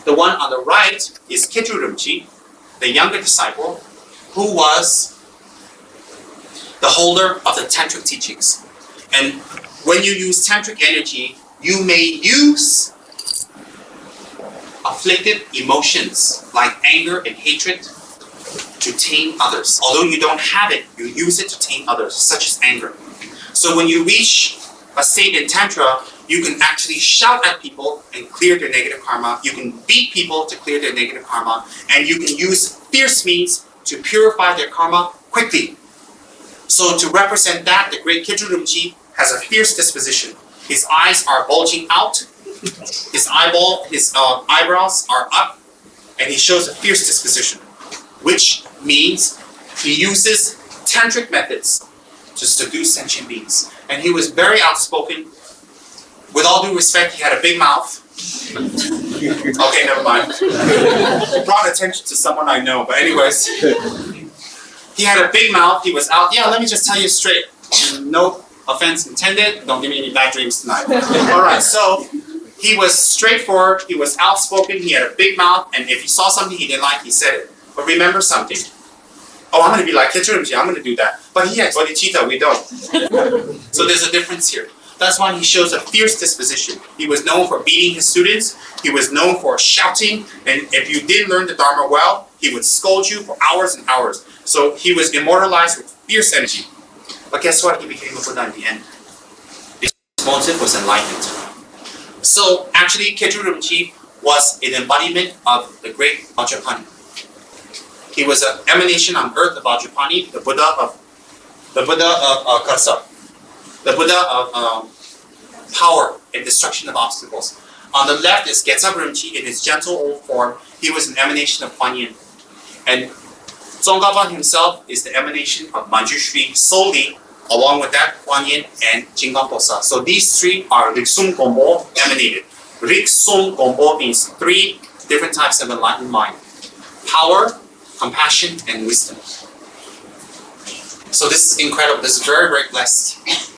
The one on the right is Kitru Rinpoche, the younger disciple, who was the holder of the Tantric teachings. And when you use Tantric energy, you may use afflicted emotions like anger and hatred to tame others. Although you don't have it, you use it to tame others, such as anger. So when you reach a state in Tantra, you can actually shout at people and clear their negative karma. You can beat people to clear their negative karma. And you can use fierce means to purify their karma quickly. So to represent that, the great Kitru Rinpoche has a fierce disposition. His eyes are bulging out. His eyebrows are up. And he shows a fierce disposition, which means he uses tantric methods to seduce sentient beings. And he was very outspoken. With all due respect, he had a big mouth. Okay, never mind. He brought attention to someone I know, but anyways. He had a big mouth, he was out. Yeah, let me just tell you straight. No offense intended, don't give me any bad dreams tonight. Alright, so he was straightforward, he was outspoken, he had a big mouth, and if he saw something he didn't like, he said it. But remember something. Oh, I'm going to be like Kitru Rinpoche, I'm going to do that. But he had bodhicitta, we don't. So there's a difference here. That's why he shows a fierce disposition. He was known for beating his students. He was known for shouting. And if you didn't learn the Dharma well, he would scold you for hours and hours. So he was immortalized with fierce energy. But guess what? He became a Buddha in the end. His motive was enlightenment. So actually, Kitru Rinpoche was an embodiment of the great Vajrapani. He was an emanation on earth of Vajrapani, the Buddha of Kasa. The Buddha of power and destruction of obstacles. On the left is Getsab Rinpoche in his gentle old form. He was an emanation of Kuan Yin. And Tsongkhapa himself is the emanation of Manjushri solely, along with that Kuan Yin and Jinggang Posa. So these three are Riksum Gombo emanated. Riksum Gombo means three different types of enlightened mind. Power, compassion, and wisdom. So this is incredible. This is very, very blessed.